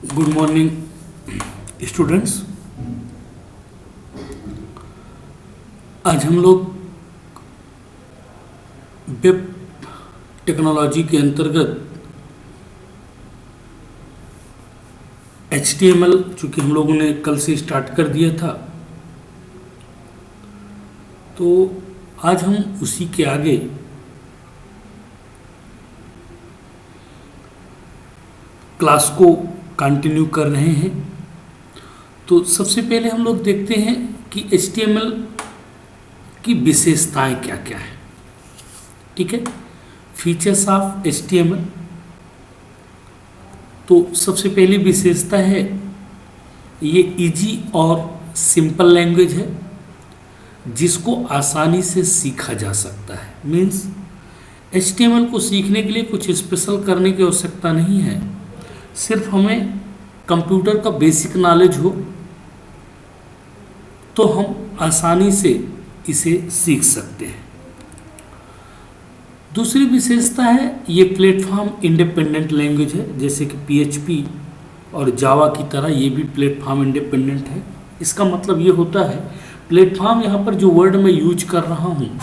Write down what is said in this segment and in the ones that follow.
Good morning students. आज हम लोग वेब टेक्नोलॉजी के अंतर्गत HTML चूँकि हम लोगों ने कल से स्टार्ट कर दिया था, तो आज हम उसी के आगे क्लास को कंटिन्यू कर रहे हैं। तो सबसे पहले हम लोग देखते हैं कि HTML की विशेषताएं क्या क्या है। ठीक है, फीचर्स ऑफ HTML। तो सबसे पहली विशेषता है ये इजी और सिंपल लैंग्वेज है जिसको आसानी से सीखा जा सकता है। मीन्स HTML को सीखने के लिए कुछ स्पेशल करने की आवश्यकता नहीं है, सिर्फ हमें कंप्यूटर का बेसिक नॉलेज हो तो हम आसानी से इसे सीख सकते हैं। दूसरी विशेषता है ये प्लेटफॉर्म इंडिपेंडेंट लैंग्वेज है, जैसे कि PHP और जावा की तरह ये भी प्लेटफॉर्म इंडिपेंडेंट है। इसका मतलब ये होता है, प्लेटफॉर्म यहाँ पर जो वर्ड मैं यूज कर रहा हूँ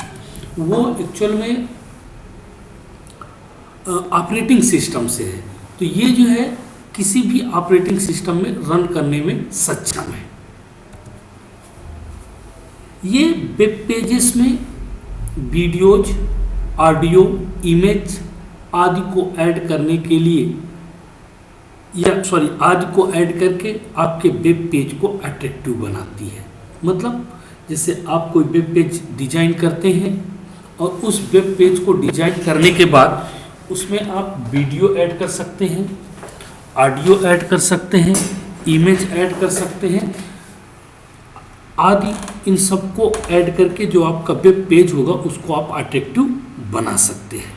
वो एक्चुअल में ऑपरेटिंग सिस्टम से है, तो ये जो है किसी भी ऑपरेटिंग सिस्टम में रन करने में सक्षम है। ये वेब पेजेस में वीडियोज, ऑडियो, इमेज आदि को ऐड करने के लिए आदि को ऐड करके आपके वेब पेज को अट्रैक्टिव बनाती है। मतलब जैसे आप कोई वेब पेज डिजाइन करते हैं और उस वेब पेज को डिजाइन करने के बाद उसमें आप वीडियो ऐड कर सकते हैं, ऑडियो ऐड कर सकते हैं, इमेज ऐड कर सकते हैं आदि। इन सबको ऐड करके जो आपका वेब पेज होगा उसको आप अट्रैक्टिव बना सकते हैं।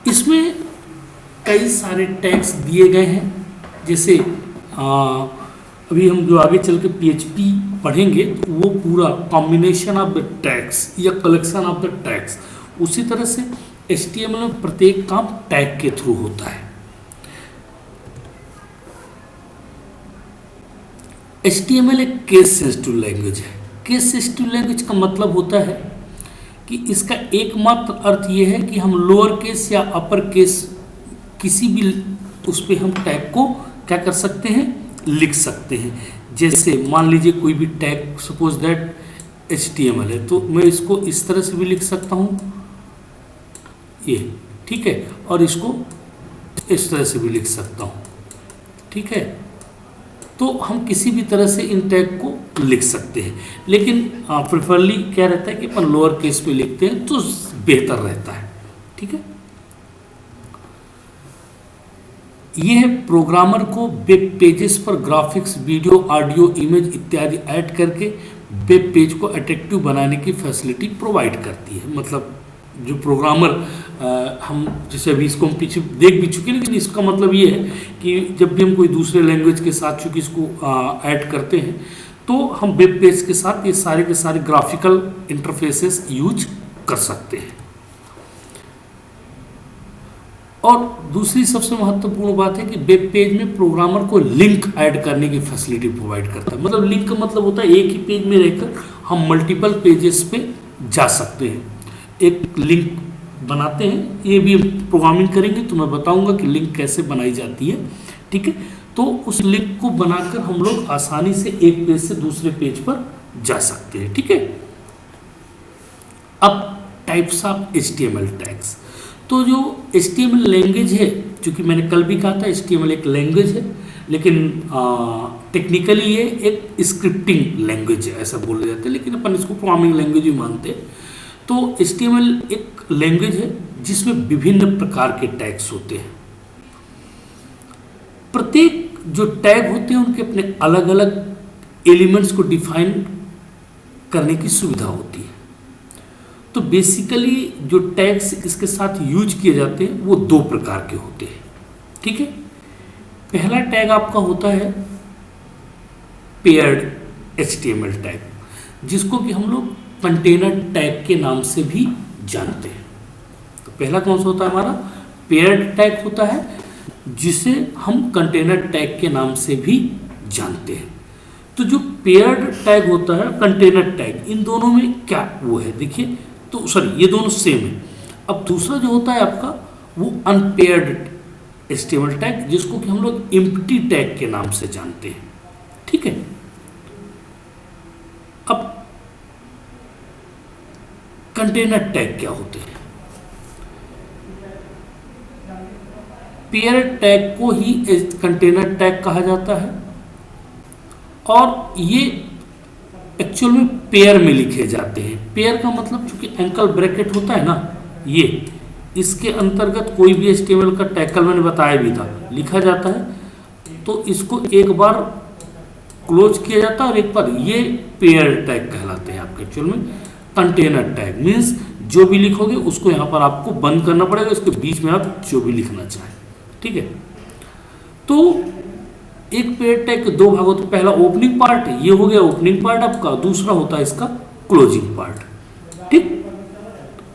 इसमें कई सारे टैग्स दिए गए हैं, जैसे अभी हम जो आगे चल के PHP पढ़ेंगे तो वो पूरा कॉम्बिनेशन ऑफ द टैग्स या कलेक्शन ऑफ द टैग्स। उसी तरह से HTML में प्रत्येक काम टैग के थ्रू होता है। HTML एक केस सेंसिटिव लैंग्वेज है। केस सेंसिटिव लैंग्वेज का मतलब होता है कि इसका एकमात्र अर्थ ये है कि हम लोअर केस या अपर केस किसी भी उस पर हम टैग को क्या कर सकते हैं, लिख सकते हैं। जैसे मान लीजिए कोई भी टैग, सपोज दैट HTML है, तो मैं इसको इस तरह से भी लिख सकता हूँ ये, ठीक है, और इसको इस तरह से भी लिख सकता हूँ, ठीक है। तो हम किसी भी तरह से इन टैग को लिख सकते हैं, लेकिन प्रेफरली क्या रहता है कि अपन लोअर केस पे लिखते हैं तो बेहतर रहता है, ठीक है। यह प्रोग्रामर को वेब पेजेस पर ग्राफिक्स, वीडियो, ऑडियो, इमेज इत्यादि ऐड करके वेब पेज को अट्रैक्टिव बनाने की फैसिलिटी प्रोवाइड करती है। मतलब जो प्रोग्रामर हम जैसे अभी इसको हम पीछे देख भी चुके, लेकिन इसका मतलब ये है कि जब भी हम कोई दूसरे लैंग्वेज के साथ चूँकि इसको ऐड करते हैं तो हम वेब पेज के साथ ये सारे के सारे ग्राफिकल इंटरफेसेस यूज कर सकते हैं। और दूसरी सबसे महत्वपूर्ण बात है कि वेब पेज में प्रोग्रामर को लिंक ऐड करने की फैसिलिटी प्रोवाइड करता है। मतलब लिंक का मतलब होता है एक ही पेज में रहकर हम मल्टीपल पेजेस पे जा सकते हैं। एक लिंक बनाते हैं, ये भी प्रोग्रामिंग करेंगे तो मैं बताऊंगा कि लिंक कैसे बनाई जाती है, ठीक है। तो उस लिंक को बनाकर हम लोग आसानी से एक पेज से दूसरे पेज पर जा सकते हैं, ठीक है। अब टाइप्स ऑफ HTML टैग्स। तो जो HTML लैंग्वेज है, चूँकि मैंने कल भी कहा था HTML एक लैंग्वेज है, लेकिन टेक्निकली ये एक स्क्रिप्टिंग लैंग्वेज है ऐसा बोला जाता है, लेकिन अपन इसको प्रोग्रामिंग लैंग्वेज भी मानते हैं। तो HTML एक लैंग्वेज है जिसमें विभिन्न प्रकार के टैग्स होते हैं। प्रत्येक जो टैग होते हैं उनके अपने अलग अलग एलिमेंट्स को डिफाइन करने की सुविधा होती है। तो बेसिकली जो टैग्स इसके साथ यूज किए जाते हैं वो दो प्रकार के होते हैं, ठीक है। पहला टैग आपका होता है पेयर्ड HTML टैग, जिसको कि हम लोग कंटेनर टैग के नाम से भी जानते हैं। तो पहला कौन सा होता है हमारा पेयर्ड टैग होता है, जिसे हम कंटेनर टैग के नाम से भी जानते हैं। तो जो पेयर्ड टैग होता है, कंटेनर टैग, इन दोनों में क्या वो है देखिए, तो सॉरी ये दोनों सेम है। अब दूसरा जो होता है आपका वो अनपेयर्ड एचटीएमएल टैग, जिसको कि हम लोग एम्प्टी टैग के नाम से जानते हैं, ठीक है। अब कंटेनर टैग क्या होते हैं? पेयर टैग को ही कंटेनर टैग कहा जाता है और ये एक्चुअल में पेयर में लिखे जाते हैं। पेयर का मतलब चूंकि एंकल ब्रैकेट होता है ना, ये इसके अंतर्गत कोई भी एचटीएमएल का टैग, कल मैंने बताया भी था, लिखा जाता है। तो इसको एक बार क्लोज किया जाता है और एक बार, ये पेयर टैग कहलाते हैं आपके एक्चुअल में। कंटेनर टैग मीन्स जो भी लिखोगे उसको यहाँ पर आपको बंद करना पड़ेगा, इसके बीच में आप जो भी लिखना चाहें, ठीक है। तो एक पेयर टैग के दो भाग होते हैं, पहला ओपनिंग पार्ट, ये हो गया ओपनिंग पार्ट आपका, दूसरा होता है इसका क्लोजिंग पार्ट, ठीक।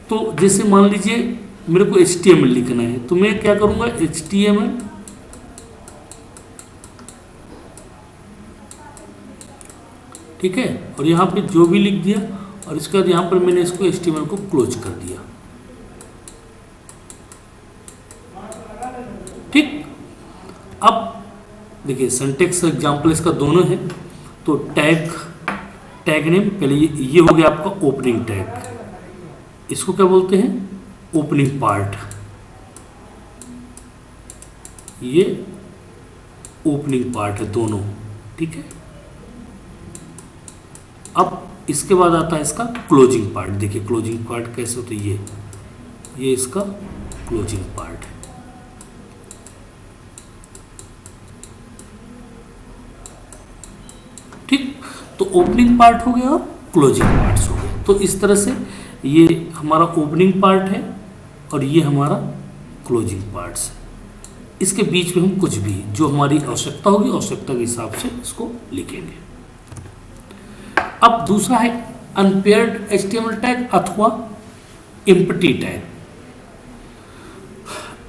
तो जैसे मान लीजिए मेरे को HTML लिखना है, तो मैं क्या करूंगा, HTML ठीक है, और यहाँ पे जो भी लिख दिया और इसके बाद यहाँ पर मैंने इसको HTML को क्लोज कर दिया, ठीक। अब देखिए सिंटैक्स एग्जांपल इसका दोनों है। तो टैग नेम, पहले ये हो गया आपका ओपनिंग टैग, इसको क्या बोलते हैं, ओपनिंग पार्ट, ये ओपनिंग पार्ट है दोनों, ठीक है। अब इसके बाद आता है इसका क्लोजिंग पार्ट। देखिए क्लोजिंग पार्ट कैसे होता है, ये इसका क्लोजिंग पार्ट है, ठीक। तो ओपनिंग पार्ट हो गया और क्लोजिंग पार्ट्स हो गए। तो इस तरह से ये हमारा ओपनिंग पार्ट है और ये हमारा क्लोजिंग पार्ट्स है। इसके बीच में हम कुछ भी जो हमारी आवश्यकता होगी, आवश्यकता के हिसाब से इसको लिखेंगे। अब दूसरा है अनपेयर्ड एचटीएमएल टैग अथवा एम्प्टी टैग।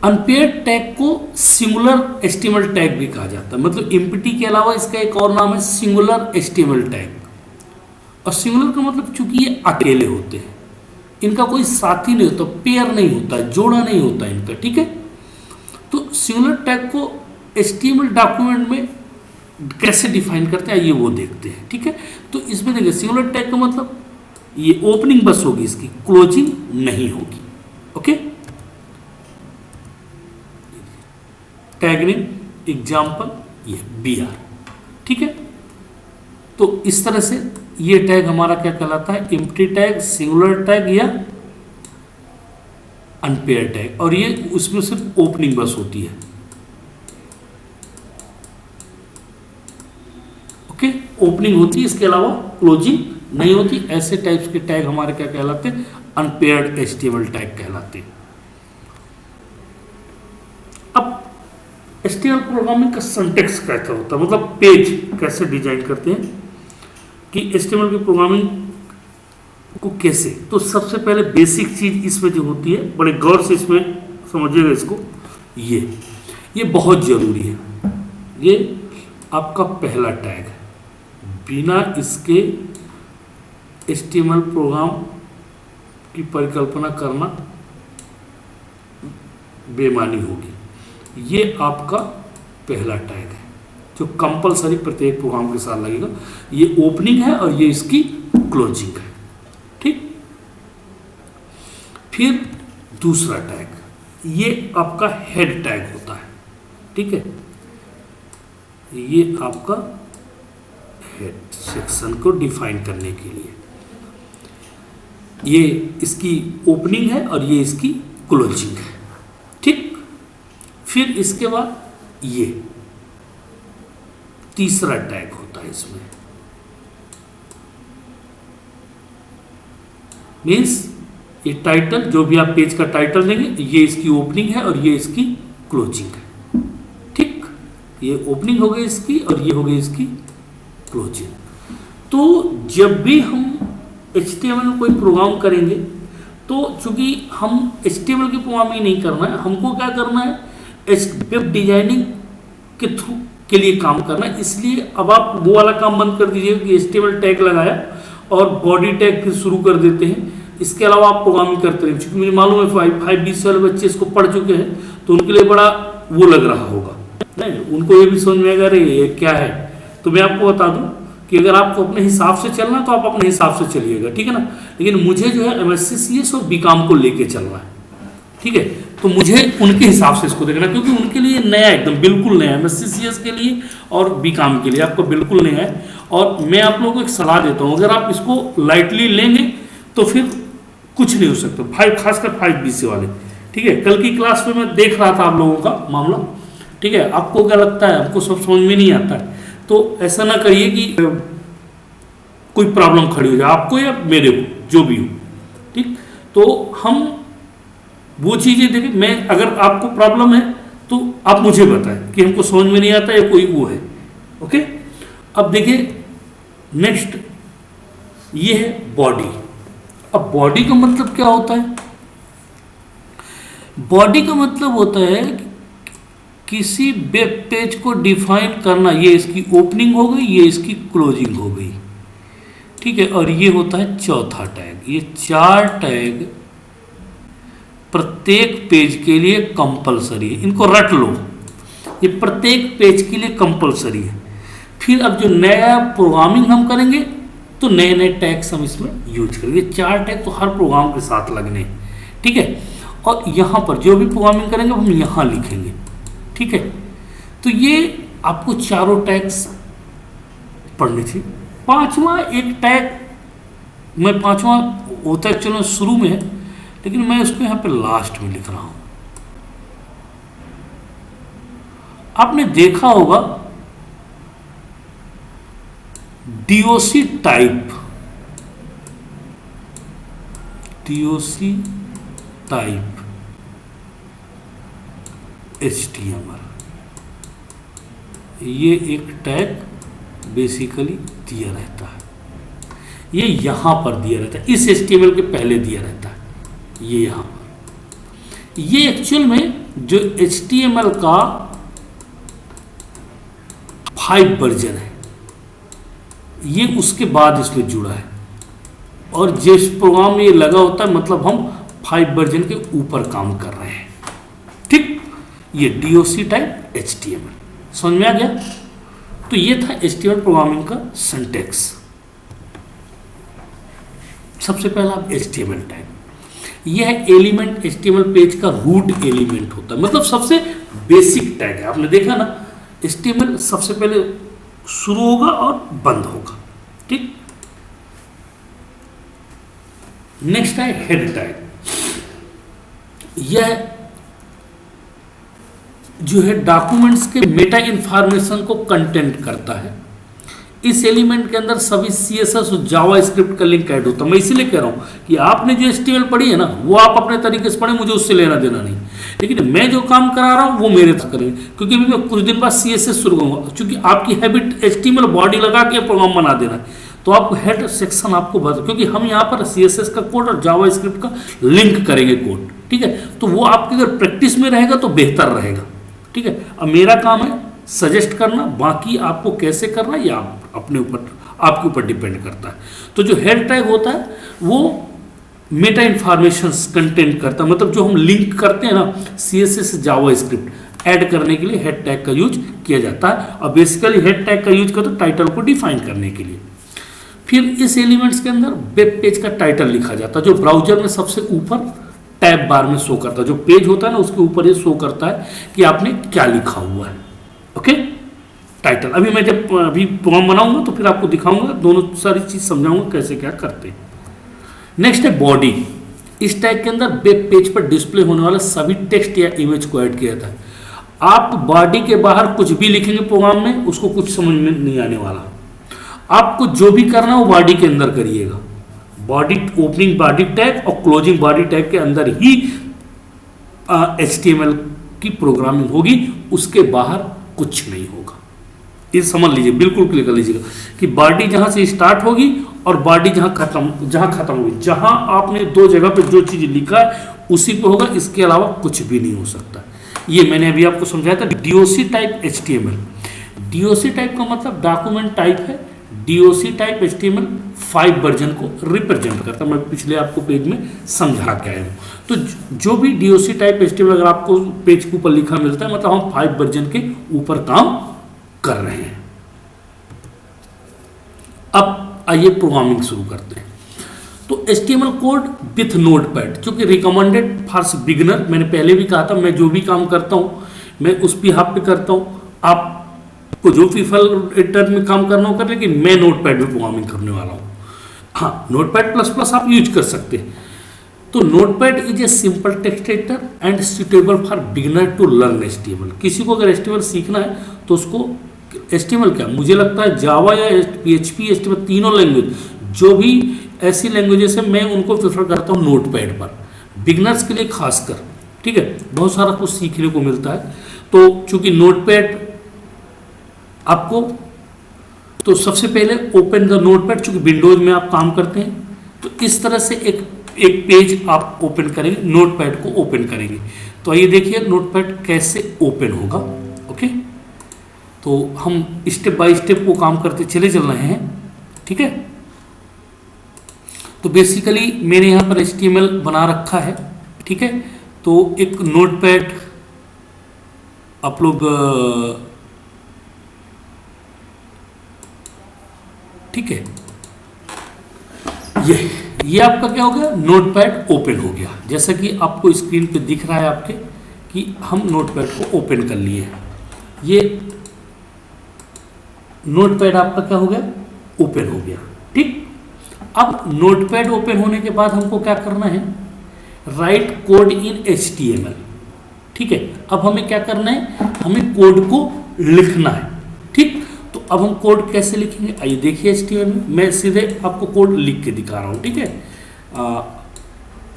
अनपेयर्ड टैग को सिंगुलर एचटीएमएल टैग भी कहा जाता है, मतलब एम्प्टी के अलावा इसका एक और नाम है सिंगुलर एचटीएमएल टैग। और सिंगुलर का मतलब चूंकि ये अकेले होते हैं, इनका कोई साथी नहीं होता, पेयर नहीं होता, जोड़ा नहीं होता इनका, ठीक है। तो सिंगुलर टैग को एचटीएमएल डॉक्यूमेंट में कैसे डिफाइन करते हैं ये वो देखते हैं, ठीक है। तो इसमें देखिए सिंगुलर टैग का मतलब ये ओपनिंग बस होगी, इसकी क्लोजिंग नहीं होगी, ओके। टैग नेम एग्जाम्पल ये BR, ठीक है। तो इस तरह से ये टैग हमारा क्या कहलाता है, एम्प्टी टैग, सिंगुलर टैग या अनपेयर टैग। और ये उसमें सिर्फ ओपनिंग बस होती है, ओके, ओपनिंग होती है, इसके अलावा क्लोजिंग नहीं होती। ऐसे टाइप्स के टैग हमारे क्या कहलाते हैं, अनपेयर्ड एचटीएमएल टैग कहलाते हैं। अब एचटीएमएल प्रोग्रामिंग का सिंटैक्स कैसा होता है, मतलब पेज कैसे डिजाइन करते हैं कि एचटीएमएल की प्रोग्रामिंग को कैसे। तो सबसे पहले बेसिक चीज इसमें जो होती है, बड़े गौर से इसमें समझिएगा इसको, ये बहुत जरूरी है। ये आपका पहला टैग है, बिना इसके एचटीएमएल प्रोग्राम की परिकल्पना करना बेमानी होगी। ये आपका पहला टैग है जो कंपलसरी प्रत्येक प्रोग्राम के साथ लगेगा। ये ओपनिंग है और ये इसकी क्लोजिंग है, ठीक। फिर दूसरा टैग, ये आपका हेड टैग होता है, ठीक है। ये आपका हेड सेक्शन को डिफाइन करने के लिए, ये इसकी ओपनिंग है और ये इसकी क्लोजिंग है, ठीक। फिर इसके बाद ये तीसरा टैग होता है, इसमें मीन्स ये टाइटल, जो भी आप पेज का टाइटल देंगे, ये इसकी ओपनिंग है और ये इसकी क्लोजिंग है, ठीक। ये ओपनिंग हो गई इसकी और ये हो गई इसकी क्लोजिंग। तो जब भी हम HTML में कोई प्रोग्राम करेंगे, तो चूंकि हम HTML की प्रोग्रामिंग नहीं करना है, हमको क्या करना है, वेब डिजाइनिंग के थ्रू के लिए काम करना है। इसलिए अब आप वो वाला काम बंद कर दीजिए कि HTML टैग लगाया और बॉडी टैग फिर शुरू कर देते हैं। इसके अलावा आप प्रोग्रामिंग करते रहे, क्योंकि मुझे मालूम है 5 वाले बच्चे इसको पढ़ चुके हैं, तो उनके लिए बड़ा वो लग रहा होगा, नहीं उनको ये भी समझ में आएगा, अरे ये क्या है। तो मैं आपको बता दूं कि अगर आपको अपने हिसाब से चलना तो आप अपने हिसाब से चलिएगा, ठीक है ना। लेकिन मुझे जो है MSc CS और BCom को लेके चलना है, ठीक है। तो मुझे उनके हिसाब से इसको देखना, क्योंकि उनके लिए नया, एकदम बिल्कुल नया, MSc CS के लिए और BCom के लिए आपको बिल्कुल नया है। और मैं आप लोगों को एक सलाह देता हूँ, अगर आप इसको लाइटली लेंगे तो फिर कुछ नहीं हो सकता, खासकर 5BC वाले, ठीक है। कल की क्लास में मैं देख रहा था आप लोगों का मामला, ठीक है। आपको क्या लगता है, हमको सब समझ में नहीं आता है, तो ऐसा ना करिए कि कोई प्रॉब्लम खड़ी हो जाए आपको या मेरे को, जो भी हो, ठीक। तो हम वो चीज़ें देखें, मैं अगर आपको प्रॉब्लम है तो आप मुझे बताएं कि हमको समझ में नहीं आता या कोई वो है, ओके। अब देखिए नेक्स्ट, ये है बॉडी। अब बॉडी का मतलब क्या होता है? बॉडी का मतलब होता है कि किसी वेब पेज को डिफाइन करना, ये इसकी ओपनिंग हो गई, ये इसकी क्लोजिंग हो गई, ठीक है। और ये होता है चौथा टैग। ये 4 टैग प्रत्येक पेज के लिए कंपलसरी है, इनको रट लो, ये प्रत्येक पेज के लिए कंपलसरी है। फिर अब जो नया प्रोग्रामिंग हम करेंगे तो नए नए टैग्स हम इसमें यूज करेंगे। 4 टैग तो हर प्रोग्राम के साथ लगने हैं, ठीक है। और यहाँ पर जो भी प्रोग्रामिंग करेंगे हम यहाँ लिखेंगे, ठीक है। तो ये आपको चारों टैग्स पढ़ने चाहिए। 5वां एक टैग, मैं 5वां होता है चलो शुरू में है, लेकिन मैं इसको यहाँ पे लास्ट में लिख रहा हूँ। आपने देखा होगा DOC type, DOC type HTML, ये एक टैग बेसिकली दिया रहता है, ये यहां पर दिया रहता है, इस HTML के पहले दिया रहता है, ये यहां पर। ये एक्चुअल में जो HTML का 5 वर्जन है, ये उसके बाद इसमें जुड़ा है। और जिस प्रोग्राम में ये लगा होता है मतलब हम 5 वर्जन के ऊपर काम कर रहे हैं, ठीक। ये DOC टाइप HTML समझ में आ गया। तो ये था HTML प्रोग्रामिंग का सिंटैक्स। सबसे पहला HTML टैग, यह एलिमेंट HTML पेज का रूट एलिमेंट होता है, मतलब सबसे बेसिक टैग है। आपने देखा ना, HTML सबसे पहले शुरू होगा और बंद होगा, ठीक। नेक्स्ट है हेड टैग। यह जो है डॉक्यूमेंट्स के मेटा इंफॉर्मेशन को कंटेंट करता है। इस एलिमेंट के अंदर सभी CSS और जावा स्क्रिप्ट का लिंक ऐड होता है। मैं इसीलिए कह रहा हूँ कि आपने जो HTML पढ़ी है ना, वो आप अपने तरीके से पढ़ें, मुझे उससे लेना देना नहीं, लेकिन मैं जो काम करा रहा हूँ वो मेरे तक करेंगे, क्योंकि अभी मैं कुछ दिन बाद CSS शुरू करूँगा। क्योंकि आपकी हैबिट HTML बॉडी लगा के प्रोग्राम बना देना है, तो आपको हेड सेक्शन आपको बता, क्योंकि हम यहाँ पर CSS का कोड और जावा स्क्रिप्ट का लिंक करेंगे कोड, ठीक है। तो वो आपकी अगर प्रैक्टिस में रहेगा तो बेहतर रहेगा, ठीक है। अब मेरा काम है सजेस्ट करना, बाकी आपको कैसे करना ये आप अपने ऊपर, आपके ऊपर डिपेंड करता है। तो जो हेड टैग होता है वो मेटा इंफॉर्मेशन कंटेंट करता है, मतलब जो हम लिंक करते हैं ना CSS जावा स्क्रिप्ट ऐड करने के लिए हेड टैग का यूज किया जाता है। और बेसिकली हेड टैग का यूज करते हैं टाइटल को डिफाइन करने के लिए। फिर इस एलिमेंट्स के अंदर वेब पेज का टाइटल लिखा जाता है, जो ब्राउजर में सबसे ऊपर टैब बार में शो करता है। जो पेज होता है ना उसके ऊपर ये शो करता है कि आपने क्या लिखा हुआ है, ओके। टाइटल अभी मैं जब अभी प्रोग्राम बनाऊंगा तो फिर आपको दिखाऊंगा, दोनों सारी चीज समझाऊंगा कैसे क्या करते हैं। नेक्स्ट है बॉडी। इस टैग के अंदर वेब पेज पर डिस्प्ले होने वाला सभी टेक्स्ट या इमेज को ऐड किया जाता है। आप बॉडी के बाहर कुछ भी लिखेंगे प्रोग्राम में, उसको कुछ समझ में नहीं आने वाला। आपको जो भी करना है वो बॉडी के अंदर करिएगा। बॉडी, ओपनिंग बॉडी टैग और क्लोजिंग बॉडी टैग के अंदर ही HTML की प्रोग्रामिंग होगी, उसके बाहर कुछ नहीं होगा। ये समझ लीजिए, बिल्कुल क्लियर कर लीजिएगा कि बॉडी जहां से स्टार्ट होगी और बॉडी जहां खत्म होगी, जहां आपने 2 जगह पे जो चीज लिखा है उसी पे होगा, इसके अलावा कुछ भी नहीं हो सकता। ये मैंने अभी आपको समझाया था DOC type HTML। DOC type का मतलब डॉक्यूमेंट टाइप है। डीओसी टाइप HTML 5 वर्जन को रिप्रेजेंट करता है। मैं पिछले आपको पेज में समझा के आया हूँ। तो जो भी डीओसी टाइप HTML अगर आपको पेज के ऊपर लिखा मिलता है मतलब हम 5 वर्जन के ऊपर काम कर रहे हैं। अब आइए प्रोग्रामिंग शुरू करते हैं। तो HTML कोड विथ नोटपैड जो कि रिकमेंडेड फॉर बिगिनर, मैंने पहले भी कहा था मैं जो भी काम करता हूँ मैं उस बिहाफ पे करता हूँ। आपको जो फीफल एडिटर में काम करना हो कर, लेकिन मैं नोटपैड में प्रोग्रामिंग करने वाला हूँ। हाँ, नोटपैड प्लस प्लस आप यूज कर सकते हैं। तो Notepad is a simple text editor and suitable for beginner to learn HTML। किसी को अगर HTML सीखना है तो उसको HTML क्या, मुझे लगता है जावा या PHP HTML तीनों लैंग्वेज जो भी ऐसी लैंग्वेजेस है मैं उनको प्रेफर करता हूँ नोटपैड पर, बिगनर्स के लिए खासकर। ठीक है, बहुत सारा कुछ सीखने को मिलता है। तो चूंकि नोटपैड आपको, तो सबसे पहले ओपन द नोटपैड, चूंकि विंडोज में आप काम करते हैं तो इस तरह से एक पेज आप ओपन करेंगे, नोटपैड को ओपन करेंगे। तो आइए देखिए नोटपैड कैसे ओपन होगा। ओके, तो हम स्टेप बाय स्टेप वो काम करते चले चल रहे हैं। ठीक है, तो बेसिकली मैंने यहाँ पर HTML बना रखा है। ठीक है, तो एक नोटपैड आप लोग, ठीक है, ये आपका क्या हो गया, नोटपैड ओपन हो गया। जैसा कि आपको स्क्रीन पे दिख रहा है आपके कि हम नोटपैड को ओपन कर लिए। ये नोटपैड आपका क्या हो गया, ओपन हो गया। ठीक, अब नोटपैड ओपन होने के बाद हमको क्या करना है, राइट कोड इन HTML। ठीक है, अब हमें क्या करना है, हमें कोड को लिखना है। ठीक, तो अब हम कोड कैसे लिखेंगे, आइए देखिए HTML में। मैं सीधे आपको कोड लिख के दिखा रहा हूँ। ठीक है,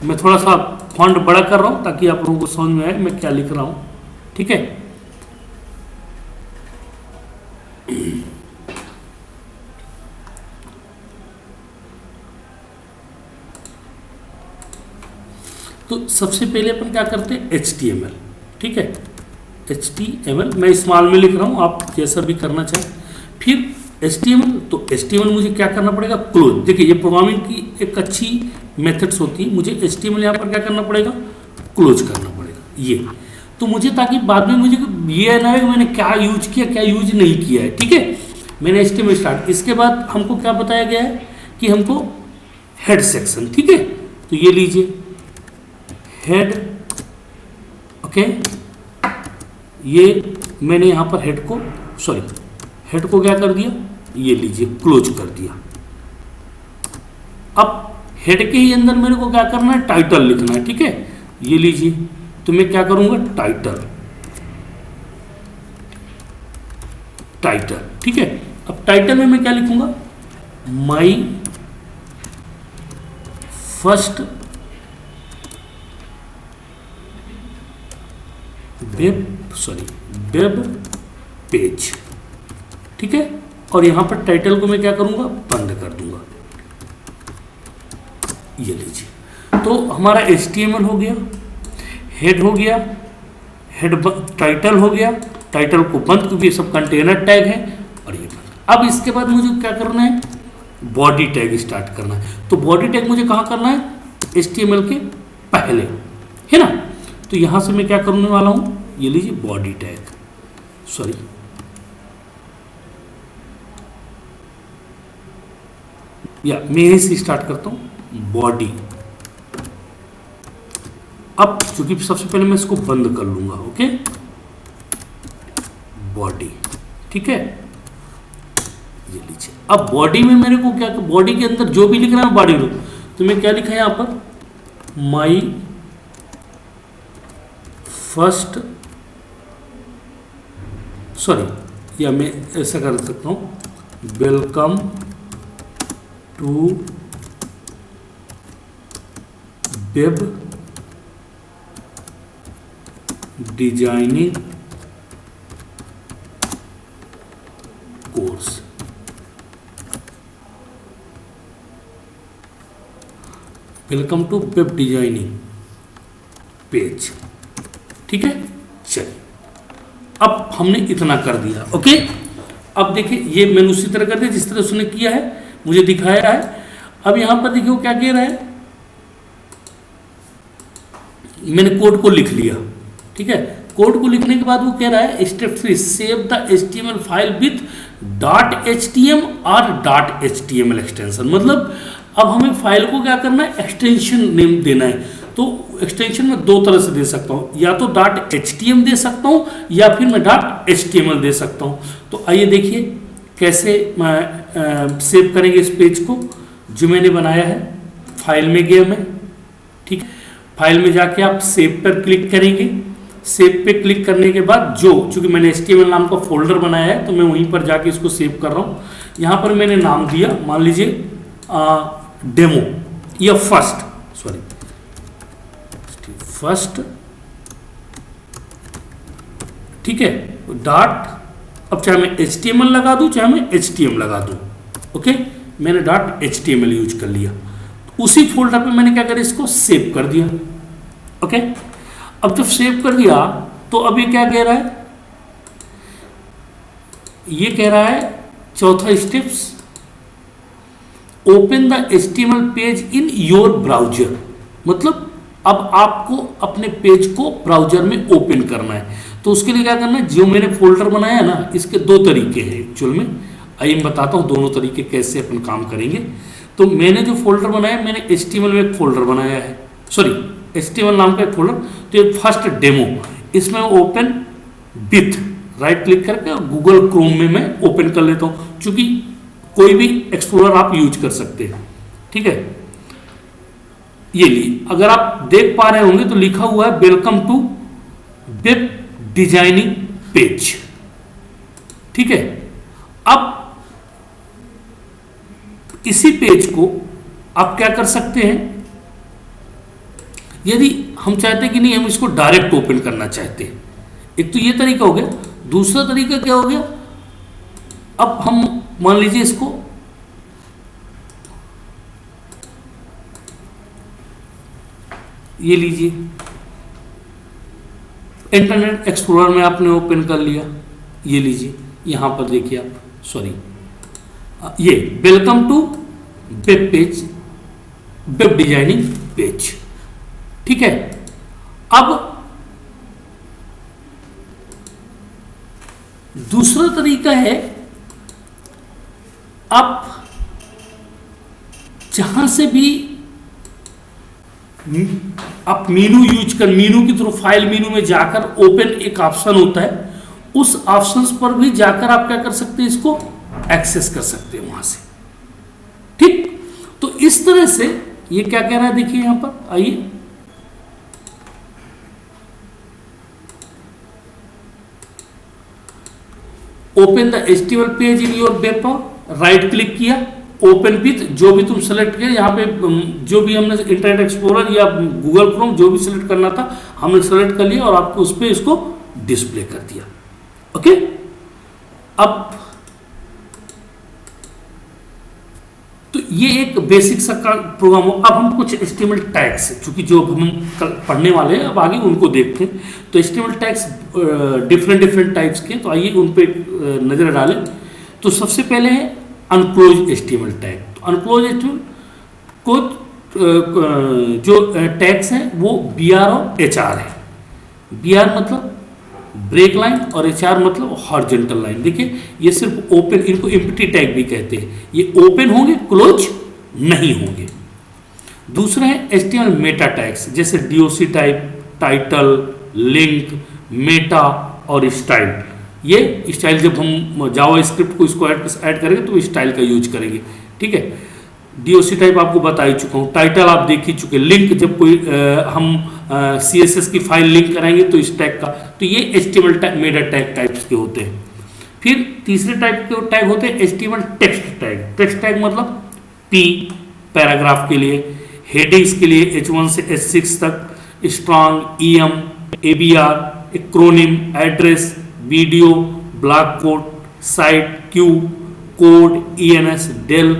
मैं थोड़ा सा फॉन्ट बड़ा कर रहा हूँ ताकि आप लोगों को समझ में आए मैं क्या लिख रहा हूँ। ठीक है, तो सबसे पहले अपन क्या करते हैं, HTML। ठीक है, HTML मैं स्मॉल में लिख रहा हूँ, आप जैसा भी करना चाहें। फिर HTML, तो HTML मुझे क्या करना पड़ेगा, क्लोज। देखिए ये प्रोग्रामिंग की एक अच्छी मेथड्स होती है। मुझे HTML यहाँ पर क्या करना पड़ेगा, क्लोज करना पड़ेगा। ये तो मुझे, ताकि बाद में मुझे ये ना है कि मैंने क्या यूज किया क्या यूज नहीं किया है। ठीक है, मैंने HTML स्टार्ट, इसके बाद हमको क्या बताया गया है कि हमको हेड सेक्शन। ठीक है, तो ये लीजिए हेड। ओके, ये मैंने यहाँ पर हेड को क्या कर दिया, ये लीजिए क्लोज कर दिया। अब हेड के ही अंदर मेरे को क्या करना है, टाइटल लिखना है। ठीक है, ये लीजिए, तो मैं क्या करूंगा, टाइटल। ठीक है, अब टाइटल में मैं क्या लिखूंगा, माई फर्स्ट वेब पेज। ठीक है, और यहां पर टाइटल को मैं क्या करूंगा, बंद कर दूंगा। ये लीजिए, तो हमारा HTML हो गया, हेड हो गया, टाइटल हो गया, टाइटल को बंद क्योंकि सब कंटेनर टैग है, और ये बंद। अब इसके बाद मुझे क्या करना है, बॉडी टैग स्टार्ट करना है। तो बॉडी टैग मुझे कहां करना है, HTML के पहले, है ना। तो यहां से मैं क्या करने वाला हूं, ये लीजिए बॉडी टैग, या मैं यहीं से स्टार्ट करता हूं, बॉडी। अब चूंकि सबसे पहले मैं इसको बंद कर लूंगा। Okay, body. ठीक है, ये लीजिए। अब बॉडी में मेरे को क्या, बॉडी के अंदर जो भी लिखना है बॉडी में, तो मैं क्या लिखा है यहां पर, माई फर्स्ट, या मैं ऐसा कर सकता हूं, welcome to web designing course. Welcome to web designing page. ठीक है, चलिए अब हमने इतना कर दिया। ओके, अब देखिए ये मैंने उसी तरह कर दिया जिस तरह उसने किया है, मुझे दिखाया है। अब यहां पर देखिए वो क्या कह रहा है, मैंने कोड को लिख लिया, ठीक है। कोड को लिखने के बाद वो कह रहा है step 3 save the HTML file with .htm और .html एक्सटेंशन। मतलब अब हमें फाइल को क्या करना है, एक्सटेंशन नेम देना है। तो एक्सटेंशन में दो तरह से दे सकता हूँ, या तो .htm दे सकता हूँ या फिर मैं .html दे सकता हूँ। तो आइए देखिए कैसे सेव करेंगे इस पेज को जो मैंने बनाया है। फाइल में गया मैं, ठीक है। फाइल में जाके आप सेव पर क्लिक करेंगे। सेव पे क्लिक करने के बाद चूंकि मैंने HTML नाम का फोल्डर बनाया है तो मैं वहीं पर जाके इसको सेव कर रहा हूँ। यहाँ पर मैंने नाम दिया, मान लीजिए डेमो या फर्स्ट, ठीक है। डॉट, अब चाहे मैं HTML लगा दूं चाहे मैं HTML लगा दूं, ओके। मैंने .html यूज कर लिया। उसी फोल्डर पे मैंने क्या करा, इसको सेव कर दिया, ओके। अब जब सेव कर दिया तो अब ये क्या कह रहा है, ये कह रहा है चौथा steps open the HTML page in your browser. मतलब अब आपको अपने पेज को ब्राउजर में ओपन करना है। तो उसके लिए क्या करना है, जो मैंने फोल्डर बनाया है ना, इसके दो तरीके हैं एक्चुअल में। आइए मैं बताता हूँ दोनों तरीके कैसे अपन काम करेंगे। तो मैंने जो फोल्डर बनाया, मैंने HTML में एक फोल्डर बनाया है, HTML नाम का एक फोल्डर। तो ये फर्स्ट डेमो, इसमें ओपन विथ राइट क्लिक करके गूगल क्रोम में मैं ओपन कर लेता हूँ, क्योंकि कोई भी एक्सप्लोरर आप यूज कर सकते हैं, ठीक है। ये लिए अगर आप देख पा रहे होंगे तो लिखा हुआ है welcome to web designing page, ठीक है। अब इसी पेज को आप क्या कर सकते हैं, यदि हम चाहते हैं कि नहीं, हम इसको डायरेक्ट ओपन करना चाहते हैं, एक तो ये तरीका हो गया। दूसरा तरीका क्या हो गया, अब हम मान लीजिए इसको ये लीजिए, इंटरनेट एक्सप्लोरर में आपने ओपन कर लिया, ये लीजिए यहां पर देखिए आप, ये welcome to web page, web designing page, ठीक है। अब दूसरा तरीका है, आप जहां से भी आप मीनू यूज कर, मीनू की थ्रू फाइल मीनू में जाकर ओपन एक ऑप्शन होता है, उस ऑप्शंस पर भी जाकर आप क्या कर सकते हैं, इसको एक्सेस कर सकते हैं वहां से, ठीक। तो इस तरह से ये क्या कह रहा है, देखिए यहां पर आइए, open the HTML page in your web पर राइट क्लिक किया, ओपन विथ जो भी तुम सेलेक्ट किया, यहाँ पे जो भी हमने इंटरनेट एक्सप्लोरर या गूगल क्रोम जो भी सिलेक्ट करना था हमने सेलेक्ट कर लिया और आपको उस पर इसको डिस्प्ले कर दिया, ओके। अब तो ये एक बेसिक सा प्रोग्राम हो। अब हम कुछ HTML टैग्स, चूंकि जो हम पढ़ने वाले हैं अब आगे उनको देखते हैं। तो HTML टैग्स डिफरेंट टाइप्स के, तो आइए उन पे नजर डालें। तो सबसे पहले है अनक्लोज HTML टैग। तो अनक्लोज HTML को जो टैग्स हैं वो BR और HR है। BR मतलब ब्रेक लाइन और HR मतलब हॉरिजॉन्टल लाइन। देखिए ये सिर्फ ओपन, इनको एम्प्टी टैग भी कहते हैं, ये ओपन होंगे क्लोज नहीं होंगे। दूसरा है HTML मेटा टैग्स, जैसे DOC type, title, link, Meta और स्टाइल। ये स्टाइल जब हम जावा स्क्रिप्ट को इसको ऐड करेंगे तो स्टाइल का यूज करेंगे, ठीक है। DOC टाइप आपको बता ही चुका हूँ, टाइटल आप देख ही चुके। लिंक जब कोई हम CSS की फाइल लिंक कराएंगे तो इस टैग का, तो ये HTML tag Meta tag types के होते हैं। फिर तीसरे टाइप के टैग होते हैं HTML text tag. Text tag मतलब P पैराग्राफ के लिए, हेडिंग्स के लिए H1 से H6 तक, strong, EM, ABR, acronym, address, video, blockquote, cite, q, code, ENS, del,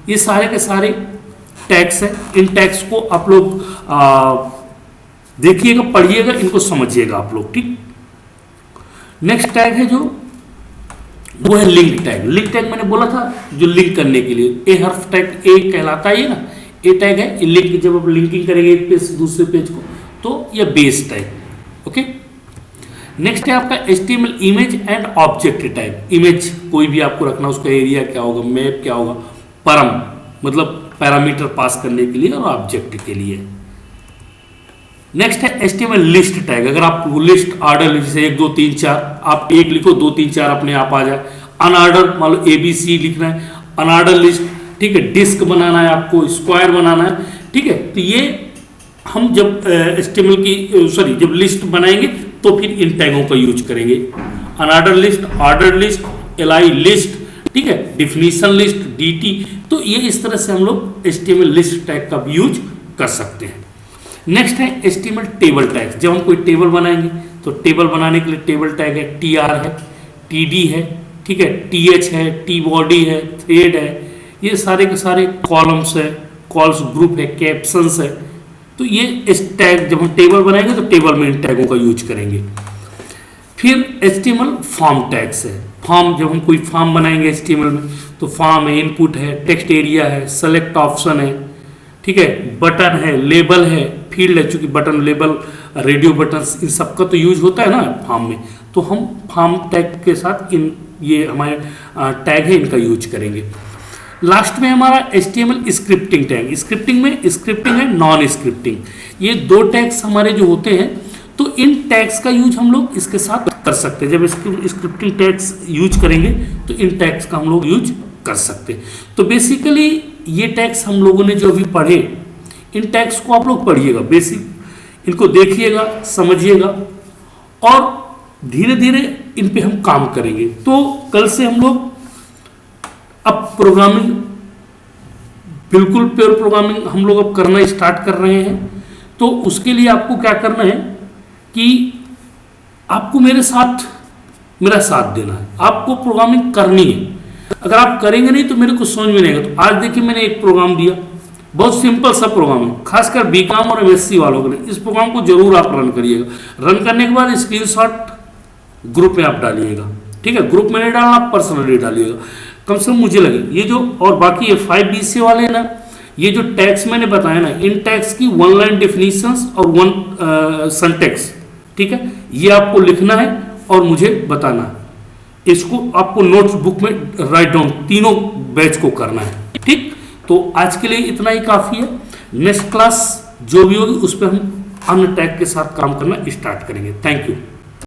ये सारे के सारे टैग्स हैं। इन टैग्स को आप लोग देखिएगा, पढ़िएगा, इनको समझिएगा आप लोग, ठीक। नेक्स्ट टैग है जो वो है लिंक टैग। लिंक टैग मैंने बोला था जो लिंक करने के लिए, ए हर्फ टैग ए कहलाता है ये ना, ए टैग है लिंक, जब आप लिंकिंग करेंगे एक पेज से दूसरे पेज को तो ये बेस टैग। ओके, नेक्स्ट है आपका HTML image and object tag. Image कोई भी आपको रखना, उसका एरिया क्या होगा, मैप क्या होगा, परम मतलब पैरामीटर पास करने के लिए और ऑब्जेक्ट के लिए। नेक्स्ट है HTML लिस्ट टैग। अगर आप लिस्ट ऑर्डर जैसे 1 2 3 4 आप एक लिखो 2 3 4 अपने आप आ जाए। अनऑर्डर मान लो ABC लिखना है, अनऑर्डर लिस्ट, ठीक है। डिस्क बनाना है आपको, स्क्वायर बनाना है, ठीक है। तो ये हम जब HTML की जब लिस्ट बनाएंगे तो फिर इन टैगों का यूज करेंगे। Unordered list, order list, LI list, ठीक है, डिफिनीशन लिस्ट, DT। तो ये इस तरह से हम लोग HTML लिस्ट टैग का भी यूज कर सकते हैं। नेक्स्ट है HTML टेबल टैग। जब हम कोई टेबल बनाएंगे तो टेबल बनाने के लिए टेबल टैग है, TR है, TD है, ठीक है, TH है, TBODY है, थ्रेड है, ये सारे के सारे कॉलम्स है, कॉल्स ग्रुप है, कैप्शंस है। तो ये इस टैग जब हम टेबल बनाएंगे तो टेबल में इन टैगों का यूज करेंगे। फिर HTML फॉर्म टैग्स है। फॉर्म, जब हम कोई फॉर्म बनाएंगे HTML में तो फॉर्म है, इनपुट है, टेक्स्ट एरिया है, सेलेक्ट ऑप्शन है, ठीक है, बटन है, लेबल है, फील्ड है। चूंकि बटन, लेबल, रेडियो बटन इन सबका तो यूज होता है ना फॉर्म में, तो हम फॉर्म टैग के साथ इन ये हमारे टैग है इनका यूज करेंगे। लास्ट में हमारा HTML स्क्रिप्टिंग टैग। स्क्रिप्टिंग में स्क्रिप्टिंग है, नॉन स्क्रिप्टिंग, ये 2 टैग्स हमारे जो होते हैं। तो इन टैग्स का यूज हम लोग इसके साथ कर सकते हैं। जब स्क्रिप्टिंग टैग्स यूज करेंगे तो इन टैग्स का हम लोग यूज कर सकते हैं। तो बेसिकली ये टैग्स हम लोगों ने जो भी पढ़े, इन टैग्स को आप लोग पढ़िएगा, बेसिक इनको देखिएगा, समझिएगा और धीरे धीरे इन पे हम काम करेंगे। तो कल से हम लोग अब प्रोग्रामिंग, बिल्कुल प्योर प्रोग्रामिंग हम लोग अब करना स्टार्ट कर रहे हैं। तो उसके लिए आपको क्या करना है कि आपको मेरे साथ मेरा साथ देना है, आपको प्रोग्रामिंग करनी है। अगर आप करेंगे नहीं तो मेरे को समझ में नहीं आएगा। तो आज देखिए मैंने एक प्रोग्राम दिया, बहुत सिंपल सा प्रोग्राम है, खासकर BCom और MSc वालों के लिए इस प्रोग्राम को जरूर आप रन करिएगा। रन करने के बाद स्क्रीनशॉट ग्रुप में आप डालिएगा, ठीक है। ग्रुप में नहीं डालना, आप पर्सनली डालिएगा। कम से कम मुझे लगे ये जो, और बाकी ये 5BC वाले हैं ना, ये जो टैग्स मैंने बताया ना, इन टैग्स की 1 लाइन डिफिनीशंस और 1 सिंटैक्स, ठीक है, ये आपको लिखना है और मुझे बताना है। इसको आपको नोट्स बुक में राइट डाउन तीनों बैच को करना है, ठीक। तो आज के लिए इतना ही काफ़ी है। नेक्स्ट क्लास जो भी होगी उस पर हम अन्य टैग के साथ काम करना स्टार्ट करेंगे। Thank you.